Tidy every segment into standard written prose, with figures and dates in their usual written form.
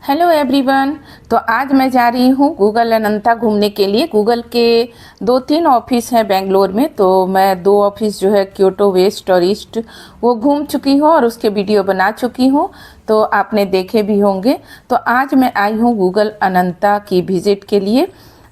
Hello everyone. तो आज मैं जा रही हूँ गूगल अनंता घूमने के लिए। गूगल के 2-3 ऑफिस हैं बेंगलोर में, तो मैं 2 ऑफिस जो है क्योटो वेस्ट और ईस्ट वो घूम चुकी हूँ और उसके वीडियो बना चुकी हूँ, तो आपने देखे भी होंगे। तो आज मैं आई हूँ गूगल अनंता की विज़िट के लिए।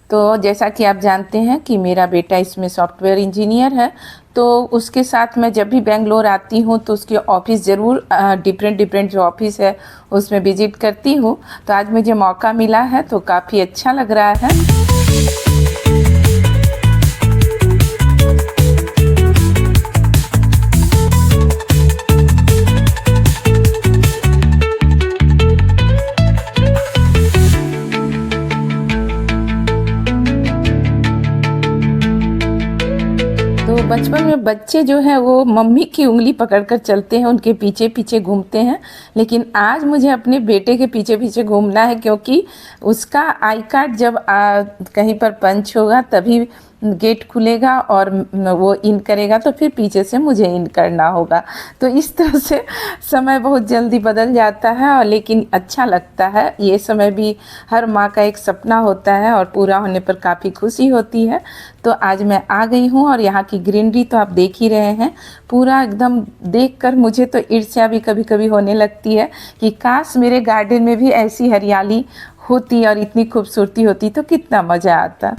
तो जैसा कि आप जानते हैं कि मेरा बेटा इसमें सॉफ्टवेयर इंजीनियर है, तो उसके साथ मैं जब भी बेंगलोर आती हूँ तो उसके ऑफ़िस ज़रूर डिफरेंट जो ऑफ़िस है उसमें विज़िट करती हूँ। तो आज मुझे मौका मिला है तो काफ़ी अच्छा लग रहा है। तो बचपन में बच्चे जो हैं वो मम्मी की उंगली पकड़कर चलते हैं, उनके पीछे पीछे घूमते हैं। लेकिन आज मुझे अपने बेटे के पीछे पीछे घूमना है, क्योंकि उसका आई कार्ड जब कहीं पर पंच होगा तभी गेट खुलेगा और वो इन करेगा, तो फिर पीछे से मुझे इन करना होगा। तो इस तरह से समय बहुत जल्दी बदल जाता है, और लेकिन अच्छा लगता है। ये समय भी हर माँ का एक सपना होता है और पूरा होने पर काफ़ी खुशी होती है। तो आज मैं आ गई हूँ और यहाँ की ग्रीनरी तो आप देख ही रहे हैं। पूरा एकदम देखकर मुझे तो ईर्ष्या भी कभी कभी होने लगती है कि काश मेरे गार्डन में भी ऐसी हरियाली होती और इतनी खूबसूरती होती तो कितना मज़ा आता।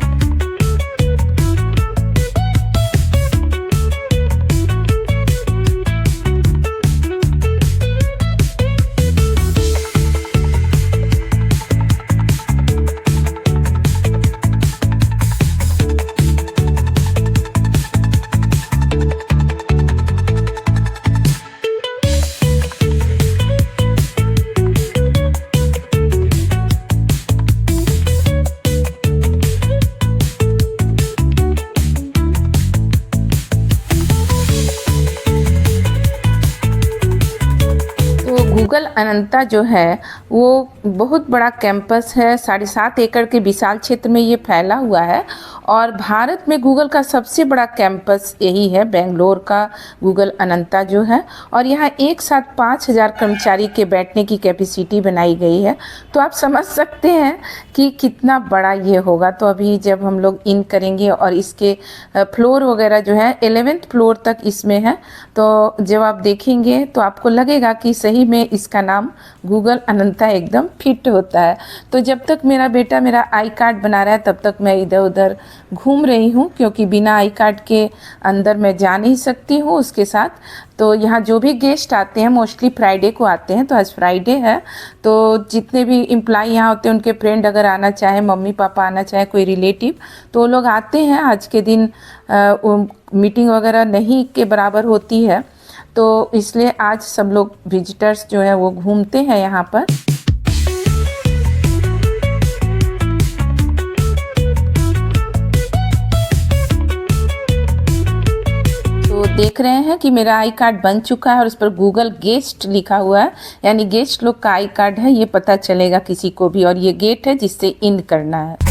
गूगल अनंता जो है वो बहुत बड़ा कैंपस है, 7.5 एकड़ के विशाल क्षेत्र में ये फैला हुआ है। और भारत में गूगल का सबसे बड़ा कैंपस यही है, बेंगलोर का गूगल अनंता जो है। और यहाँ एक साथ 5,000 कर्मचारी के बैठने की कैपेसिटी बनाई गई है। तो आप समझ सकते हैं कि कितना बड़ा ये होगा। तो अभी जब हम लोग इन करेंगे और इसके फ्लोर वगैरह जो है 11th फ्लोर तक इसमें है, तो जब आप देखेंगे तो आपको लगेगा कि सही में इसका नाम गूगल अनंता एकदम फिट होता है। तो जब तक मेरा बेटा मेरा आई कार्ड बना रहा है तब तक मैं इधर उधर घूम रही हूँ, क्योंकि बिना आई कार्ड के अंदर मैं जा नहीं सकती हूँ उसके साथ। तो यहाँ जो भी गेस्ट आते हैं मोस्टली फ्राइडे को आते हैं, तो आज फ्राइडे है, तो जितने भी एम्प्लॉय यहाँ होते हैं उनके फ्रेंड अगर आना चाहे, मम्मी पापा आना चाहे, कोई रिलेटिव, तो वो लोग आते हैं। आज के दिन मीटिंग वगैरह नहीं के बराबर होती है, तो इसलिए आज सब लोग विजिटर्स जो है वो घूमते हैं यहाँ पर। तो देख रहे हैं कि मेरा आई कार्ड बन चुका है और उस पर गूगल गेस्ट लिखा हुआ है, यानी गेस्ट लोग का आई कार्ड है, ये पता चलेगा किसी को भी। और ये गेट है जिससे इन करना है।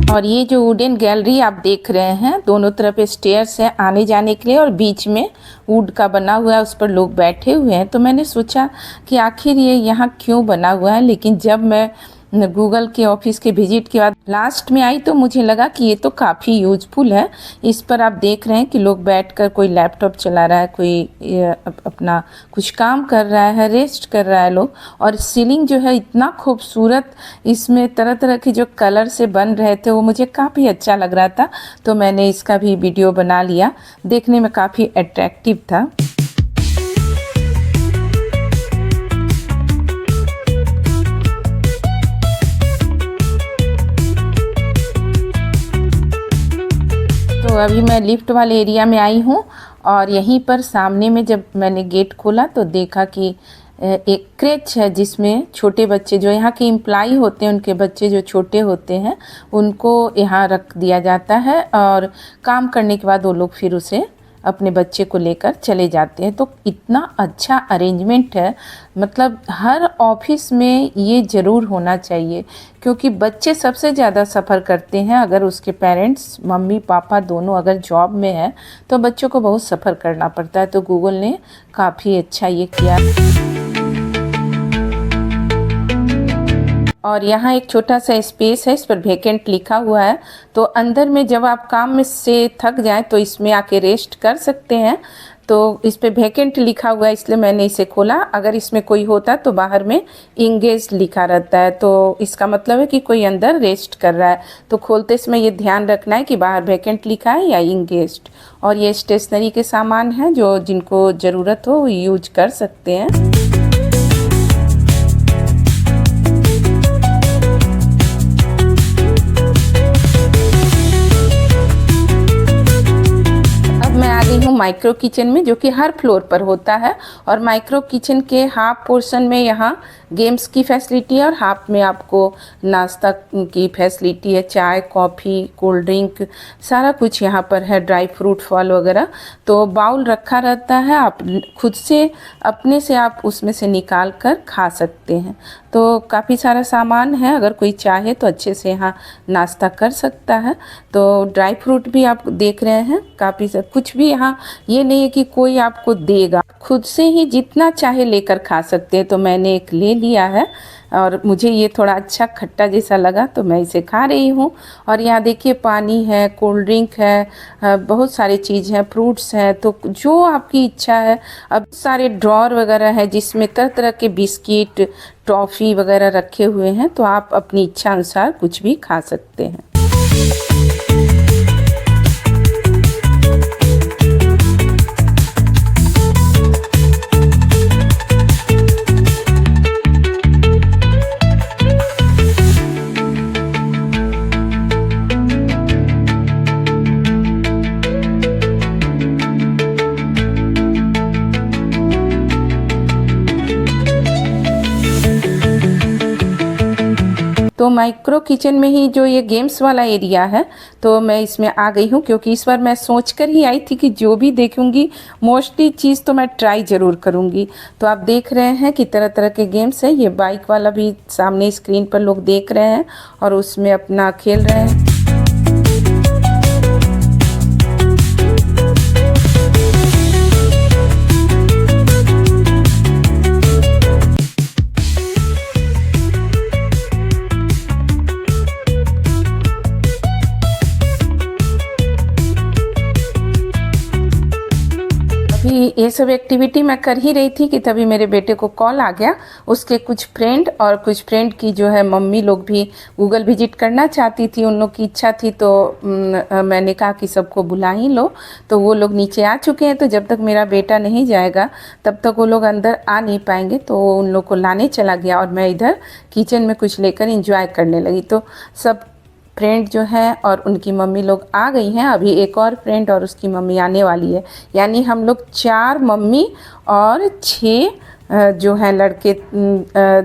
और ये जो वुडन गैलरी आप देख रहे हैं, दोनों तरफ स्टेयर्स हैं आने जाने के लिए, और बीच में वुड का बना हुआ है, उस पर लोग बैठे हुए हैं। तो मैंने सोचा कि आखिर ये यहाँ क्यों बना हुआ है। लेकिन जब मैं गूगल के ऑफिस के विजिट के बाद लास्ट में आई तो मुझे लगा कि ये तो काफ़ी यूजफुल है। इस पर आप देख रहे हैं कि लोग बैठकर कोई लैपटॉप चला रहा है, कोई अपना कुछ काम कर रहा है, रेस्ट कर रहा है लोग। और सीलिंग जो है इतना खूबसूरत, इसमें तरह तरह के जो कलर से बन रहे थे वो मुझे काफ़ी अच्छा लग रहा था, तो मैंने इसका भी वीडियो बना लिया। देखने में काफ़ी अट्रैक्टिव था। तो अभी मैं लिफ्ट वाले एरिया में आई हूँ, और यहीं पर सामने में जब मैंने गेट खोला तो देखा कि एक क्रेच है जिसमें छोटे बच्चे जो यहाँ के एम्प्लॉय होते हैं, उनके बच्चे जो छोटे होते हैं उनको यहाँ रख दिया जाता है, और काम करने के बाद वो लोग फिर उसे अपने बच्चे को लेकर चले जाते हैं। तो इतना अच्छा अरेंजमेंट है, मतलब हर ऑफिस में ये ज़रूर होना चाहिए, क्योंकि बच्चे सबसे ज़्यादा सफ़र करते हैं। अगर उसके पेरेंट्स मम्मी पापा दोनों अगर जॉब में है तो बच्चों को बहुत सफ़र करना पड़ता है। तो गूगल ने काफ़ी अच्छा ये किया। और यहाँ एक छोटा सा स्पेस है, इस पर वैकेंट लिखा हुआ है। तो अंदर में जब आप काम में से थक जाएं तो इसमें आके रेस्ट कर सकते हैं। तो इस पे वैकेंट लिखा हुआ है, इसलिए मैंने इसे खोला। अगर इसमें कोई होता तो बाहर में इंगेज लिखा रहता है, तो इसका मतलब है कि कोई अंदर रेस्ट कर रहा है। तो खोलते समय ये ध्यान रखना है कि बाहर वैकेंट लिखा है या इंगेज्ड। और ये स्टेशनरी के सामान हैं जो जिनको ज़रूरत हो यूज कर सकते हैं। माइक्रो किचन में, जो कि हर फ्लोर पर होता है। और माइक्रो किचन के हाफ पोर्शन में यहाँ गेम्स की फैसिलिटी है और हाफ में आपको नाश्ता की फैसिलिटी है। चाय कॉफ़ी कोल्ड ड्रिंक सारा कुछ यहाँ पर है, ड्राई फ्रूट फल वगैरह। तो बाउल रखा रहता है, आप खुद से अपने से आप उसमें से निकाल कर खा सकते हैं। तो काफ़ी सारा सामान है, अगर कोई चाहे तो अच्छे से यहाँ नाश्ता कर सकता है। तो ड्राई फ्रूट भी आप देख रहे हैं, काफ़ी कुछ भी यहाँ ये नहीं है कि कोई आपको देगा, खुद से ही जितना चाहे लेकर खा सकते हैं। तो मैंने एक ले लिया है और मुझे ये थोड़ा अच्छा खट्टा जैसा लगा तो मैं इसे खा रही हूँ। और यहाँ देखिए पानी है, कोल्ड ड्रिंक है, बहुत सारी चीज़ है, फ्रूट्स है। तो जो आपकी इच्छा है। अब सारे ड्रॉर वगैरह है जिसमें तरह तरह के बिस्किट टॉफ़ी वगैरह रखे हुए हैं, तो आप अपनी इच्छा अनुसार कुछ भी खा सकते हैं। तो माइक्रो किचन में ही जो ये गेम्स वाला एरिया है, तो मैं इसमें आ गई हूँ, क्योंकि इस बार मैं सोच कर ही आई थी कि जो भी देखूँगी मोस्टली चीज़ तो मैं ट्राई ज़रूर करूँगी। तो आप देख रहे हैं कि तरह तरह के गेम्स हैं। ये बाइक वाला भी सामने स्क्रीन पर लोग देख रहे हैं और उसमें अपना खेल रहे हैं। ये सब एक्टिविटी मैं कर ही रही थी कि तभी मेरे बेटे को कॉल आ गया। उसके कुछ फ्रेंड और कुछ फ्रेंड की जो है मम्मी लोग भी गूगल विजिट करना चाहती थी, उन लोग की इच्छा थी। तो मैंने कहा कि सबको बुला ही लो। तो वो लोग नीचे आ चुके हैं। तो जब तक मेरा बेटा नहीं जाएगा तब तक वो लोग अंदर आ नहीं पाएंगे। तो उन लोग को लाने चला गया और मैं इधर किचन में कुछ लेकर इंजॉय करने लगी। तो सब फ्रेंड जो है और उनकी मम्मी लोग आ गई हैं। अभी एक और फ्रेंड और उसकी मम्मी आने वाली है, यानी हम लोग 4 मम्मी और 6 जो हैं लड़के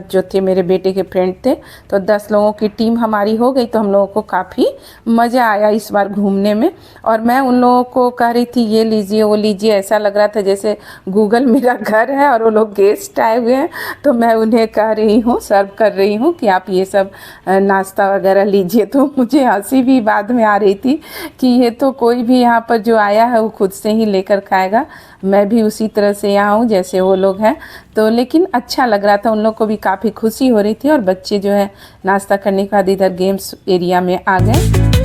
जो थे मेरे बेटे के फ्रेंड थे। तो 10 लोगों की टीम हमारी हो गई। तो हम लोगों को काफ़ी मज़ा आया इस बार घूमने में। और मैं उन लोगों को कह रही थी ये लीजिए वो लीजिए, ऐसा लग रहा था जैसे गूगल मेरा घर है और वो लोग गेस्ट आए हुए हैं। तो मैं उन्हें कह रही हूँ, सर्व कर रही हूँ कि आप ये सब नाश्ता वगैरह लीजिए। तो मुझे हंसी भी बाद में आ रही थी कि ये तो कोई भी यहाँ पर जो आया है वो खुद से ही लेकर खाएगा। मैं भी उसी तरह से यहाँ हूँ जैसे वो लोग हैं। तो लेकिन अच्छा लग रहा था, उन लोग को भी काफ़ी खुशी हो रही थी। और बच्चे जो है नाश्ता करने के बाद इधर गेम्स एरिया में आ गए।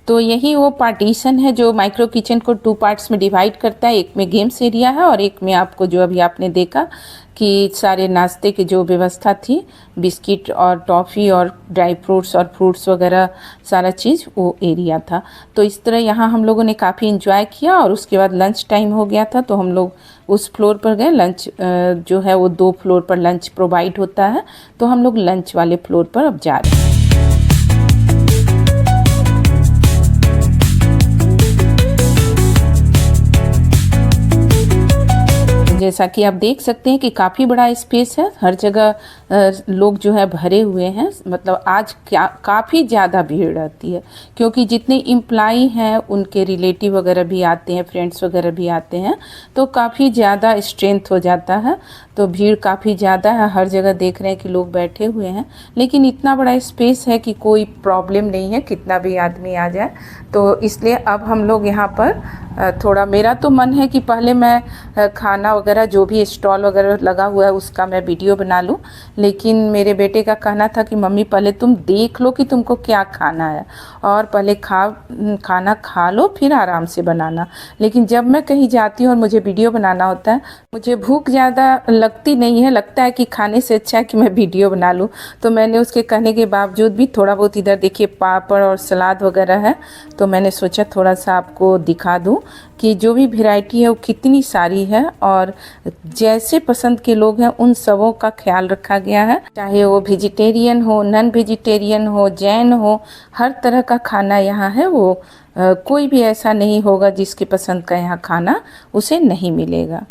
तो यही वो पार्टीशन है जो माइक्रो किचन को 2 पार्ट्स में डिवाइड करता है। एक में गेम्स एरिया है और एक में आपको जो अभी आपने देखा कि सारे नाश्ते की जो व्यवस्था थी, बिस्किट और टॉफ़ी और ड्राई फ्रूट्स और फ्रूट्स वगैरह सारा चीज़ वो एरिया था। तो इस तरह यहाँ हम लोगों ने काफ़ी इन्जॉय किया और उसके बाद लंच टाइम हो गया था, तो हम लोग उस फ्लोर पर गए। लंच जो है वो 2 फ्लोर पर लंच प्रोवाइड होता है, तो हम लोग लंच वाले फ्लोर पर अब जा रहे हैं। जैसा कि आप देख सकते हैं कि काफ़ी बड़ा स्पेस है, हर जगह लोग जो है भरे हुए हैं। मतलब आज क्या काफ़ी ज़्यादा भीड़ रहती है, क्योंकि जितने एम्प्लॉई हैं उनके रिलेटिव वगैरह भी आते हैं, फ्रेंड्स वगैरह भी आते हैं, तो काफ़ी ज़्यादा स्ट्रेंथ हो जाता है। तो भीड़ काफ़ी ज़्यादा है, हर जगह देख रहे हैं कि लोग बैठे हुए हैं, लेकिन इतना बड़ा स्पेस है कि कोई प्रॉब्लम नहीं है, कितना भी आदमी आ जाए। तो इसलिए अब हम लोग यहाँ पर थोड़ा, मेरा तो मन है कि पहले मैं खाना वगैरह जो भी स्टॉल वगैरह लगा हुआ है उसका मैं वीडियो बना लूँ, लेकिन मेरे बेटे का कहना था कि मम्मी पहले तुम देख लो कि तुमको क्या खाना है और पहले खाना खा लो फिर आराम से बनाना। लेकिन जब मैं कहीं जाती हूँ और मुझे वीडियो बनाना होता है, मुझे भूख ज़्यादा लगती नहीं है, लगता है कि खाने से अच्छा है कि मैं वीडियो बना लूँ। तो मैंने उसके कहने के बावजूद भी थोड़ा बहुत इधर देखिए पापड़ और सलाद वगैरह है, तो मैंने सोचा थोड़ा सा आपको दिखा दूँ कि जो भी वैरायटी है वो कितनी सारी है और जैसे पसंद के लोग हैं उन सबों का ख्याल रखा गया है। चाहे वो वेजिटेरियन हो, नॉन वेजिटेरियन हो, जैन हो, हर तरह का खाना यहाँ है। वो कोई भी ऐसा नहीं होगा जिसकी पसंद का यहाँ खाना उसे नहीं मिलेगा।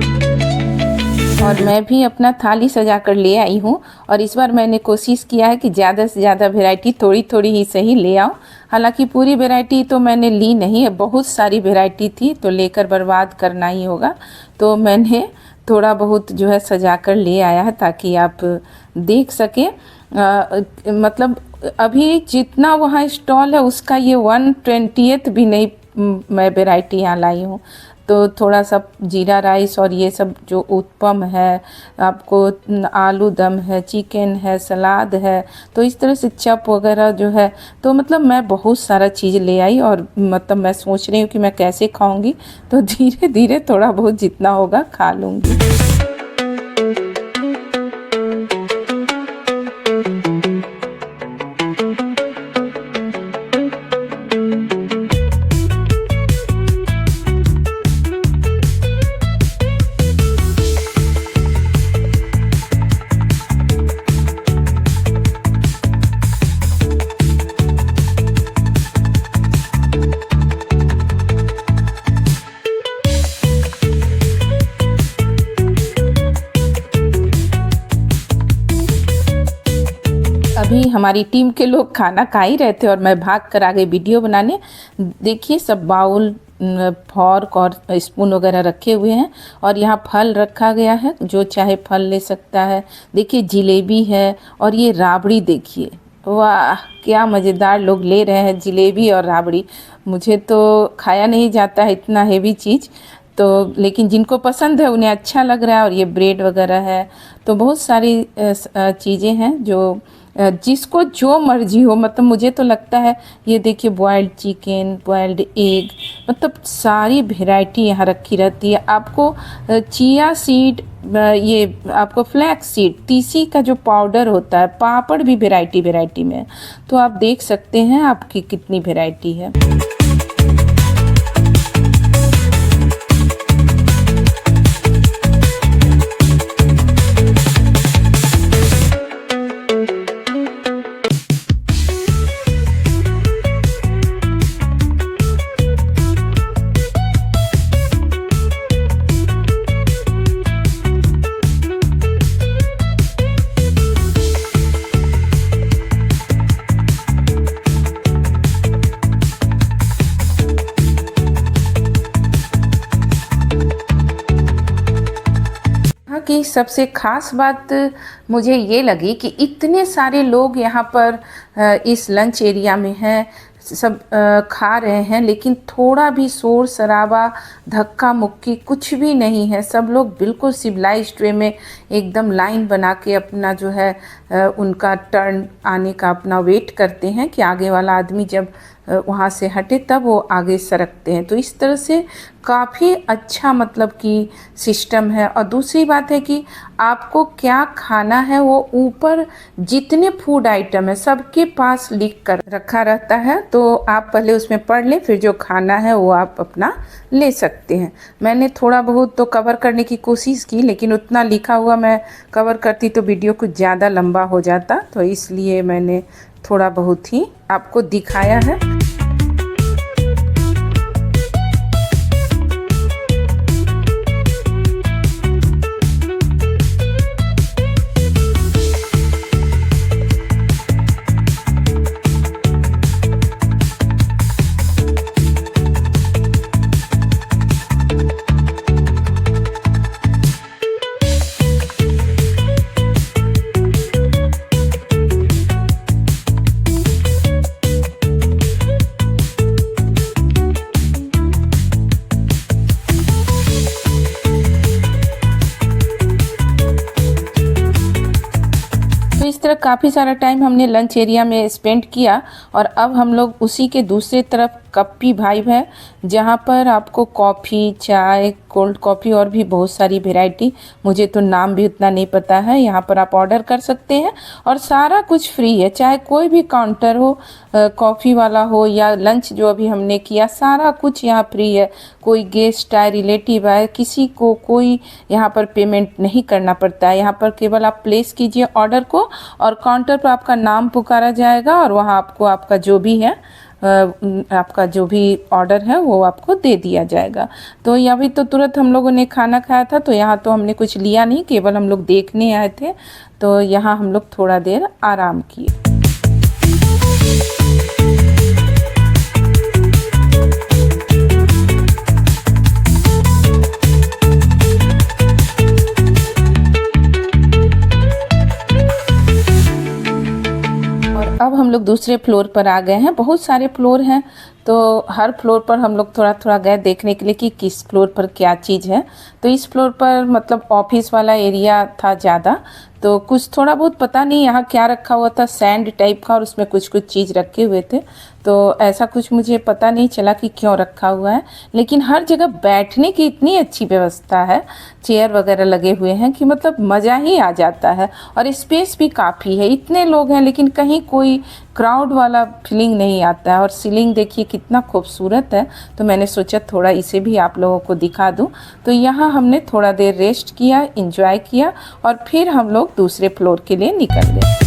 और मैं भी अपना थाली सजा कर ले आई हूँ और इस बार मैंने कोशिश किया है कि ज़्यादा से ज़्यादा वैरायटी थोड़ी थोड़ी ही सही ले आऊँ। हालांकि पूरी वैरायटी तो मैंने ली नहीं है, बहुत सारी वैरायटी थी तो लेकर बर्बाद करना ही होगा, तो मैंने थोड़ा बहुत जो है सजा कर ले आया है ताकि आप देख सकें। मतलब अभी जितना वहाँ स्टॉल है उसका ये 1/20 भी नहीं मैं वैरायटी यहाँ लाई हूँ। तो थोड़ा सा जीरा राइस और ये सब जो उत्पम है, आपको आलू दम है, चिकन है, सलाद है, तो इस तरह से चप वगैरह जो है, तो मतलब मैं बहुत सारा चीज़ ले आई और मतलब मैं सोच रही हूँ कि मैं कैसे खाऊंगी, तो धीरे धीरे थोड़ा बहुत जितना होगा खा लूँगी। अभी हमारी टीम के लोग खाना खा ही रहे थे और मैं भाग कर आ गई वीडियो बनाने। देखिए सब बाउल, फॉर्क और स्पून वगैरह रखे हुए हैं और यहाँ फल रखा गया है, जो चाहे फल ले सकता है। देखिए जिलेबी है और ये राबड़ी देखिए, वाह क्या मज़ेदार लोग ले रहे हैं जलेबी और राबड़ी। मुझे तो खाया नहीं जाता है इतना हेवी चीज़, तो लेकिन जिनको पसंद है उन्हें अच्छा लग रहा है। और ये ब्रेड वगैरह है, तो बहुत सारी चीज़ें हैं जो जिसको जो मर्जी हो। मतलब मुझे तो लगता है ये देखिए बॉयल्ड चिकन, बॉयल्ड एग, मतलब सारी वैरायटी यहाँ रखी रहती है। आपको चिया सीड, ये आपको फ्लैक्स सीड, तीसी का जो पाउडर होता है, पापड़ भी वैरायटी वैरायटी में, तो आप देख सकते हैं आपकी कितनी वैरायटी है। की सबसे ख़ास बात मुझे ये लगी कि इतने सारे लोग यहाँ पर इस लंच एरिया में हैं, सब खा रहे हैं, लेकिन थोड़ा भी शोर शराबा, धक्का मुक्की कुछ भी नहीं है। सब लोग बिल्कुल सिविलाइज्ड वे में एकदम लाइन बना के अपना जो है उनका टर्न आने का अपना वेट करते हैं कि आगे वाला आदमी जब वहाँ से हटे तब वो आगे सरकते हैं। तो इस तरह से काफ़ी अच्छा मतलब कि सिस्टम है। और दूसरी बात है कि आपको क्या खाना है वो ऊपर जितने फूड आइटम है सबके पास लिख कर रखा रहता है, तो आप पहले उसमें पढ़ लें, फिर जो खाना है वो आप अपना ले सकते हैं। मैंने थोड़ा बहुत तो कवर करने की कोशिश की, लेकिन उतना लिखा हुआ मैं कवर करती तो वीडियो कुछ ज़्यादा लंबा हो जाता, तो इसलिए मैंने थोड़ा बहुत ही आपको दिखाया है। तो इस तरह काफ़ी सारा टाइम हमने लंच एरिया में स्पेंड किया, और अब हम लोग उसी के दूसरे तरफ कप्पी भाइब है, जहाँ पर आपको कॉफ़ी, चाय, कोल्ड कॉफ़ी और भी बहुत सारी वैरायटी, मुझे तो नाम भी उतना नहीं पता है, यहाँ पर आप ऑर्डर कर सकते हैं और सारा कुछ फ्री है। चाहे कोई भी काउंटर हो, कॉफ़ी वाला हो या लंच जो अभी हमने किया, सारा कुछ यहाँ फ्री है। कोई गेस्ट आए, रिलेटिव आए, किसी को कोई यहाँ पर पेमेंट नहीं करना पड़ता है। यहाँ पर केवल आप प्लेस कीजिए ऑर्डर को, और काउंटर पर आपका नाम पुकारा जाएगा और वहाँ आपको आपका जो भी है आपका जो भी ऑर्डर है वो आपको दे दिया जाएगा। तो अभी तो तुरंत हम लोगों ने खाना खाया था, तो यहाँ तो हमने कुछ लिया नहीं, केवल हम लोग देखने आए थे। तो यहाँ हम लोग थोड़ा देर आराम किए। अब हम लोग दूसरे फ्लोर पर आ गए हैं। बहुत सारे फ्लोर हैं, तो हर फ्लोर पर हम लोग थोड़ा थोड़ा गए देखने के लिए कि किस फ्लोर पर क्या चीज़ है। तो इस फ्लोर पर मतलब ऑफिस वाला एरिया था ज़्यादा, तो कुछ थोड़ा बहुत पता नहीं यहाँ क्या रखा हुआ था, सैंड टाइप का, और उसमें कुछ कुछ चीज़ रखे हुए थे। तो ऐसा कुछ मुझे पता नहीं चला कि क्यों रखा हुआ है, लेकिन हर जगह बैठने की इतनी अच्छी व्यवस्था है, चेयर वगैरह लगे हुए हैं कि मतलब मज़ा ही आ जाता है। और स्पेस भी काफ़ी है, इतने लोग हैं लेकिन कहीं कोई क्राउड वाला फीलिंग नहीं आता है। और सीलिंग देखिए कितना खूबसूरत है, तो मैंने सोचा थोड़ा इसे भी आप लोगों को दिखा दूं। तो यहाँ हमने थोड़ा देर रेस्ट किया, एंजॉय किया, और फिर हम लोग दूसरे फ्लोर के लिए निकल गए।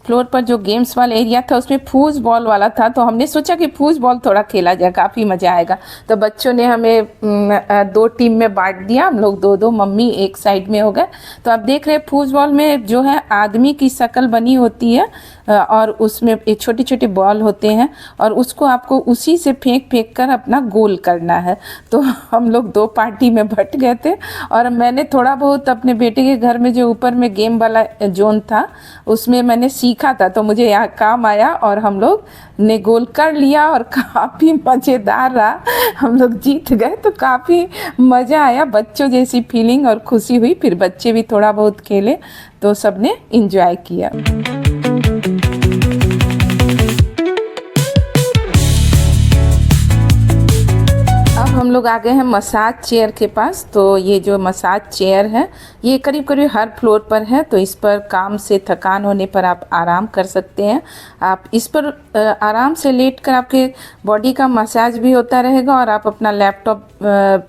फ्लोर पर जो गेम्स वाला एरिया था उसमें फूज बॉल वाला था, तो हमने सोचा कि फूज बॉल थोड़ा खेला जाए, काफ़ी मज़ा आएगा। तो बच्चों ने हमें 2 टीम में बांट दिया, हम लोग 2-2 मम्मी एक साइड में हो गए। तो आप देख रहे हैं फूज बॉल में जो है आदमी की शक्ल बनी होती है, और उसमें छोटे छोटे बॉल होते हैं, और उसको आपको उसी से फेंक फेंक कर अपना गोल करना है। तो हम लोग 2 पार्टी में बट गए थे, और मैंने थोड़ा बहुत अपने बेटे के घर में जो ऊपर में गेम वाला जोन था उसमें मैंने सीखा था, तो मुझे यहाँ काम आया और हम लोग ने गोल कर लिया, और काफ़ी मज़ेदार रहा। हम लोग जीत गए, तो काफ़ी मज़ा आया, बच्चों जैसी फीलिंग और खुशी हुई। फिर बच्चे भी थोड़ा बहुत खेले, तो सबने इंजॉय किया। हम लोग आ गए हैं मसाज चेयर के पास। तो ये जो मसाज चेयर है ये करीब करीब हर फ्लोर पर है, तो इस पर काम से थकान होने पर आप आराम कर सकते हैं। आप इस पर आराम से लेटकर आपके बॉडी का मसाज भी होता रहेगा, और आप अपना लैपटॉप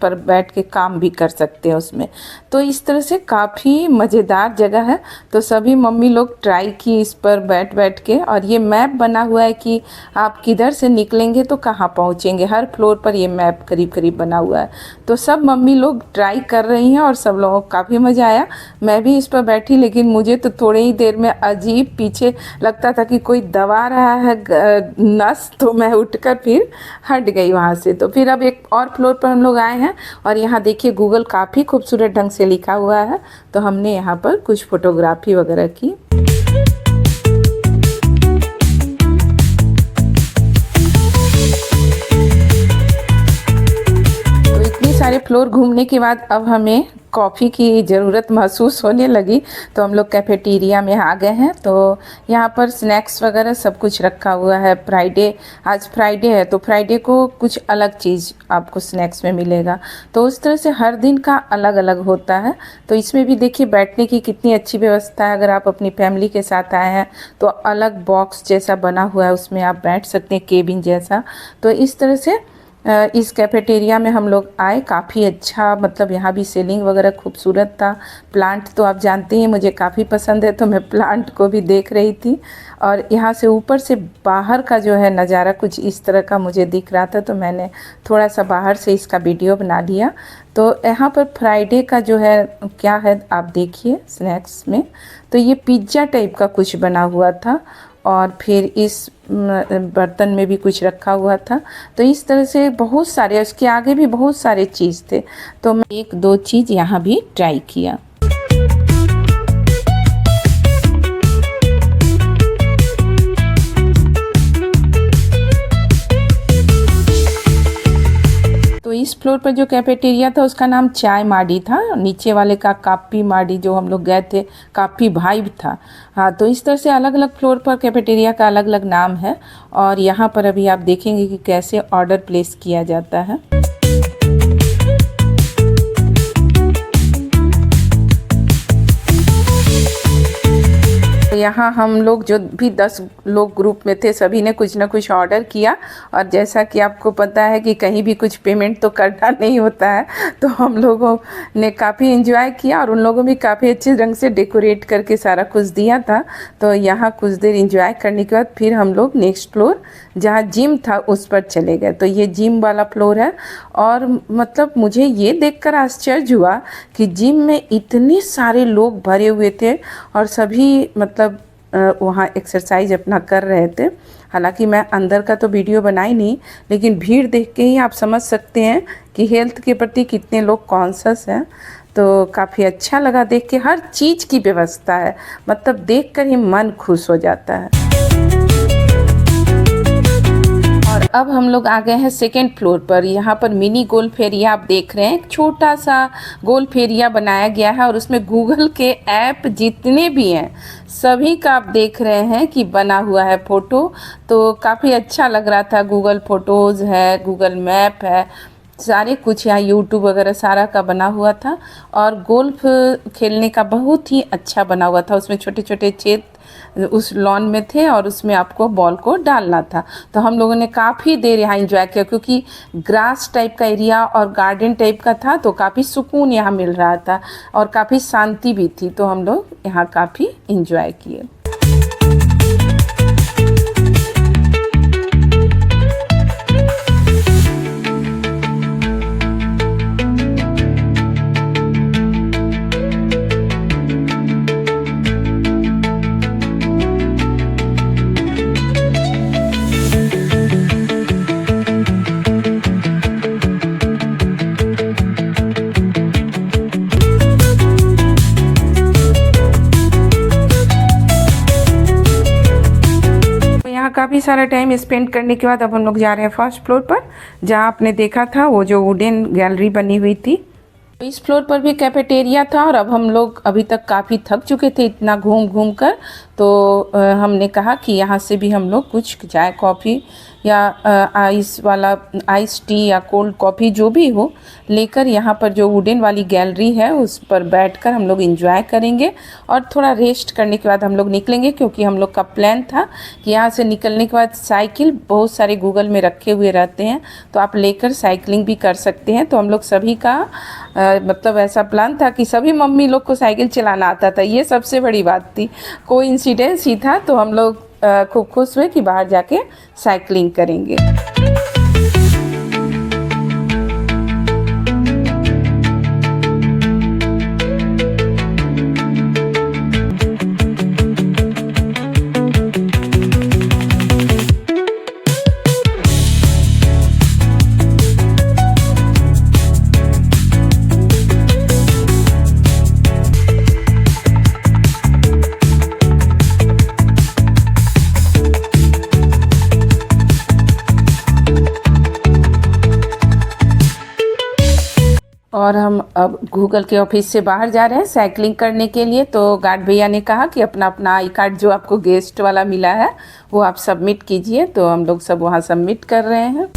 पर बैठ के काम भी कर सकते हैं उसमें। तो इस तरह से काफ़ी मज़ेदार जगह है। तो सभी मम्मी लोग ट्राई की इस पर बैठ बैठ के, और ये मैप बना हुआ है कि आप किधर से निकलेंगे तो कहाँ पहुँचेंगे। हर फ्लोर पर ये मैप करीब करीब बना हुआ है। तो सब मम्मी लोग ट्राई कर रही हैं और सब लोगों को काफ़ी मज़ा आया। मैं भी इस पर बैठी, लेकिन मुझे तो थोड़ी ही देर में अजीब पीछे लगता था कि कोई दबा रहा है नस, तो मैं उठकर फिर हट गई वहाँ से। तो फिर अब एक और फ्लोर पर हम लोग आए हैं, और यहाँ देखिए गूगल काफ़ी खूबसूरत ढंग से लिखा हुआ है। तो हमने यहाँ पर कुछ फोटोग्राफी वगैरह की। सारे फ्लोर घूमने के बाद अब हमें कॉफ़ी की ज़रूरत महसूस होने लगी, तो हम लोग कैफेटेरिया में आ गए हैं। तो यहाँ पर स्नैक्स वगैरह सब कुछ रखा हुआ है। आज फ्राइडे है, तो फ्राइडे को कुछ अलग चीज़ आपको स्नैक्स में मिलेगा। तो उस तरह से हर दिन का अलग अलग होता है। तो इसमें भी देखिए बैठने की कितनी अच्छी व्यवस्था है। अगर आप अपनी फैमिली के साथ आए हैं तो अलग बॉक्स जैसा बना हुआ है, उसमें आप बैठ सकते हैं, केबिन जैसा। तो इस तरह से इस कैफेटेरिया में हम लोग आए। काफ़ी अच्छा, मतलब यहाँ भी सीलिंग वगैरह खूबसूरत था। प्लांट तो आप जानते हैं मुझे काफ़ी पसंद है, तो मैं प्लांट को भी देख रही थी। और यहाँ से ऊपर से बाहर का जो है नज़ारा कुछ इस तरह का मुझे दिख रहा था, तो मैंने थोड़ा सा बाहर से इसका वीडियो बना लिया। तो यहाँ पर फ्राइडे का जो है क्या है आप देखिए स्नैक्स में। तो ये पिज़्ज़ा टाइप का कुछ बना हुआ था, और फिर इस बर्तन में भी कुछ रखा हुआ था। तो इस तरह से बहुत सारे, उसके आगे भी बहुत सारे चीज़ थे। तो मैं एक दो चीज़ यहाँ भी ट्राई किया। तो इस फ्लोर पर जो कैफेटेरिया था उसका नाम चाय माडी था। नीचे वाले का काफ़ी माडी जो हम लोग गए थे, काफ़ी वाइब था। हाँ, तो इस तरह से अलग अलग फ्लोर पर कैफेटेरिया का अलग अलग नाम है। और यहाँ पर अभी आप देखेंगे कि कैसे ऑर्डर प्लेस किया जाता है। तो यहाँ हम लोग जो भी 10 लोग ग्रुप में थे, सभी ने कुछ ना कुछ ऑर्डर किया। और जैसा कि आपको पता है कि कहीं भी कुछ पेमेंट तो करना नहीं होता है, तो हम लोगों ने काफ़ी एंजॉय किया। और उन लोगों भी काफ़ी अच्छे रंग से डेकोरेट करके सारा कुछ दिया था। तो यहाँ कुछ देर एंजॉय करने के बाद फिर हम लोग नेक्स्ट फ्लोर जहाँ जिम था उस पर चले गए। तो ये जिम वाला फ्लोर है। और मतलब मुझे ये देखकर आश्चर्य हुआ कि जिम में इतने सारे लोग भरे हुए थे, और सभी मतलब वहाँ एक्सरसाइज अपना कर रहे थे। हालांकि मैं अंदर का तो वीडियो बनाई नहीं, लेकिन भीड़ देख के ही आप समझ सकते हैं कि हेल्थ के प्रति कितने लोग कॉन्शियस हैं। तो काफ़ी अच्छा लगा देख के। हर चीज़ की व्यवस्था है, मतलब देखकर ही मन खुश हो जाता है। और अब हम लोग आ गए हैं सेकेंड फ्लोर पर। यहाँ पर मिनी गोल्फ एरिया आप देख रहे हैं। एक छोटा सा गोल्फ एरिया बनाया गया है, और उसमें गूगल के ऐप जितने भी हैं सभी का आप देख रहे हैं कि बना हुआ है फ़ोटो। तो काफ़ी अच्छा लग रहा था। गूगल फ़ोटोज़ है, गूगल मैप है, सारे कुछ यहाँ यूट्यूब वगैरह सारा का बना हुआ था। और गोल्फ खेलने का बहुत ही अच्छा बना हुआ था। उसमें छोटे छोटे छेद उस लॉन में थे, और उसमें आपको बॉल को डालना था। तो हम लोगों ने काफ़ी देर यहाँ एंजॉय किया, क्योंकि ग्रास टाइप का एरिया और गार्डन टाइप का था, तो काफ़ी सुकून यहाँ मिल रहा था और काफ़ी शांति भी थी। तो हम लोग यहाँ काफ़ी एंजॉय किए। काफ़ी सारा टाइम स्पेंड करने के बाद अब हम लोग जा रहे हैं फर्स्ट फ्लोर पर, जहाँ आपने देखा था वो जो वुडन गैलरी बनी हुई थी। इस फ्लोर पर भी कैफेटेरिया था। और अब हम लोग अभी तक काफ़ी थक चुके थे इतना घूम घूम कर। तो हमने कहा कि यहाँ से भी हम लोग कुछ चाय कॉफ़ी या आइस वाला आइस टी या कोल्ड कॉफ़ी जो भी हो लेकर यहाँ पर जो वुडन वाली गैलरी है उस पर बैठकर हम लोग एंजॉय करेंगे। और थोड़ा रेस्ट करने के बाद हम लोग निकलेंगे, क्योंकि हम लोग का प्लान था कि यहाँ से निकलने के बाद साइकिल बहुत सारे गूगल में रखे हुए रहते हैं, तो आप लेकर साइकिलिंग भी कर सकते हैं। तो हम लोग सभी का मतलब ऐसा प्लान था कि सभी मम्मी लोग को साइकिल चलाना आता था। ये सबसे बड़ी बात थी, कोई इंसिडेंस ही था। तो हम लोग खूब खुश हुए कि बाहर जाके साइकिलिंग करेंगे। और हम अब गूगल के ऑफिस से बाहर जा रहे हैं साइकिलिंग करने के लिए। तो गार्ड भैया ने कहा कि अपना अपना आई कार्ड जो आपको गेस्ट वाला मिला है वो आप सबमिट कीजिए। तो हम लोग सब वहाँ सबमिट कर रहे हैं।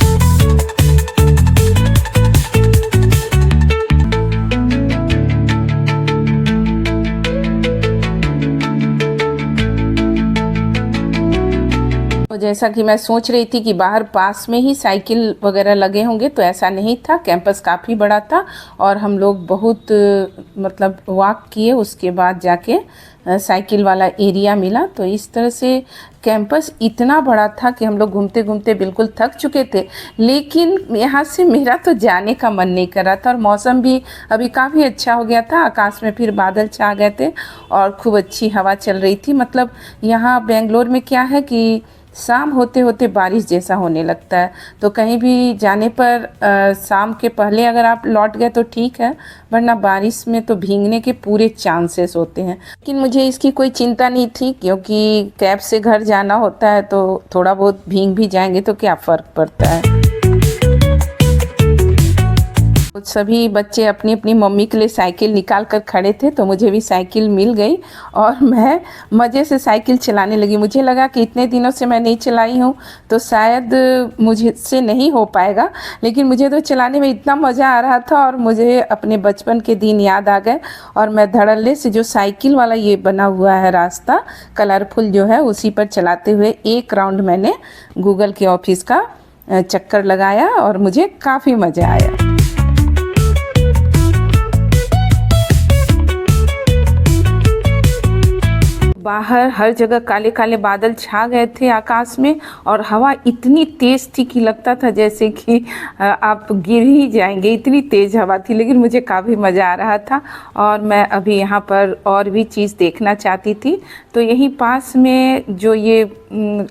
तो जैसा कि मैं सोच रही थी कि बाहर पास में ही साइकिल वगैरह लगे होंगे, तो ऐसा नहीं था। कैंपस काफ़ी बड़ा था और हम लोग बहुत मतलब वॉक किए, उसके बाद जाके साइकिल वाला एरिया मिला। तो इस तरह से कैंपस इतना बड़ा था कि हम लोग घूमते घूमते बिल्कुल थक चुके थे, लेकिन यहाँ से मेरा तो जाने का मन नहीं कर रहा था। और मौसम भी अभी काफ़ी अच्छा हो गया था, आकाश में फिर बादल छा गए थे और खूब अच्छी हवा चल रही थी। मतलब यहाँ बेंगलोर में क्या है कि शाम होते होते बारिश जैसा होने लगता है। तो कहीं भी जाने पर शाम के पहले अगर आप लौट गए तो ठीक है, वरना बारिश में तो भीगने के पूरे चांसेस होते हैं। लेकिन मुझे इसकी कोई चिंता नहीं थी, क्योंकि कैब से घर जाना होता है तो थोड़ा बहुत भीग भी जाएंगे तो क्या फ़र्क पड़ता है। कुछ सभी बच्चे अपनी अपनी मम्मी के लिए साइकिल निकाल कर खड़े थे, तो मुझे भी साइकिल मिल गई और मैं मज़े से साइकिल चलाने लगी। मुझे लगा कि इतने दिनों से मैं नहीं चलाई हूँ तो शायद मुझसे नहीं हो पाएगा, लेकिन मुझे तो चलाने में इतना मज़ा आ रहा था और मुझे अपने बचपन के दिन याद आ गए। और मैं धड़ल्ले से जो साइकिल वाला ये बना हुआ है रास्ता कलरफुल जो है, उसी पर चलाते हुए एक राउंड मैंने गूगल के ऑफिस का चक्कर लगाया और मुझे काफ़ी मज़ा आया। बाहर हर जगह काले काले बादल छा गए थे आकाश में और हवा इतनी तेज़ थी कि लगता था जैसे कि आप गिर ही जाएंगे, इतनी तेज़ हवा थी। लेकिन मुझे काफ़ी मज़ा आ रहा था और मैं अभी यहाँ पर और भी चीज़ देखना चाहती थी। तो यहीं पास में जो ये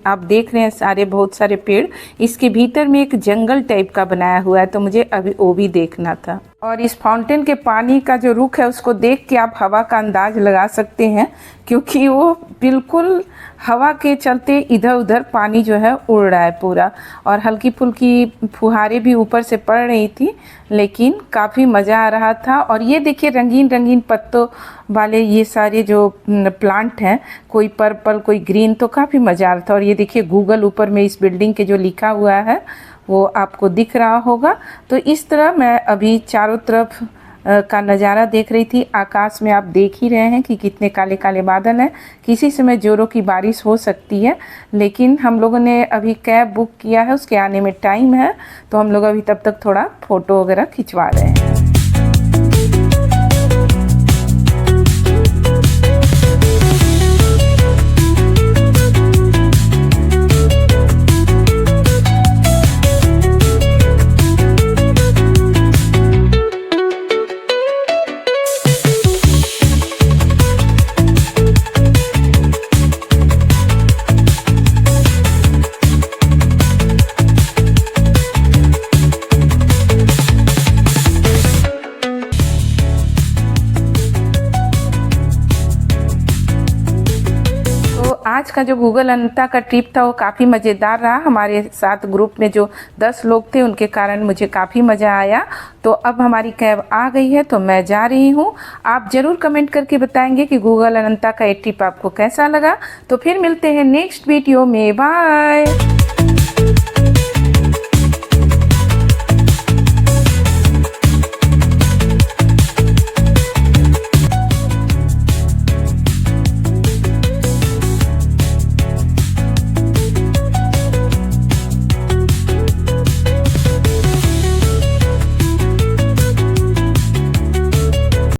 आप देख रहे हैं सारे बहुत सारे पेड़, इसके भीतर में एक जंगल टाइप का बनाया हुआ है, तो मुझे अभी वो भी देखना था। और इस फाउंटेन के पानी का जो रुख है उसको देख के आप हवा का अंदाज़ लगा सकते हैं, क्योंकि वो बिल्कुल हवा के चलते इधर उधर पानी जो है उड़ रहा है पूरा। और हल्की फुल्की फुहारें भी ऊपर से पड़ रही थी, लेकिन काफ़ी मज़ा आ रहा था। और ये देखिए रंगीन रंगीन पत्तों वाले ये सारे जो प्लांट हैं, कोई पर्पल कोई ग्रीन, तो काफ़ी मज़ा आ रहा था। और ये देखिए गूगल ऊपर में इस बिल्डिंग के जो लिखा हुआ है वो आपको दिख रहा होगा। तो इस तरह मैं अभी चारों तरफ का नज़ारा देख रही थी। आकाश में आप देख ही रहे हैं कि कितने काले काले बादल हैं, किसी समय जोरों की बारिश हो सकती है। लेकिन हम लोगों ने अभी कैब बुक किया है, उसके आने में टाइम है, तो हम लोग अभी तब तक थोड़ा फ़ोटो वगैरह खिंचवा रहे हैं। आज का जो गूगल अनंता का ट्रिप था वो काफ़ी मज़ेदार रहा। हमारे साथ ग्रुप में जो 10 लोग थे उनके कारण मुझे काफ़ी मज़ा आया। तो अब हमारी कैब आ गई है तो मैं जा रही हूँ। आप ज़रूर कमेंट करके बताएंगे कि गूगल अनंता का ये ट्रिप आपको कैसा लगा। तो फिर मिलते हैं नेक्स्ट वीडियो में। बाय।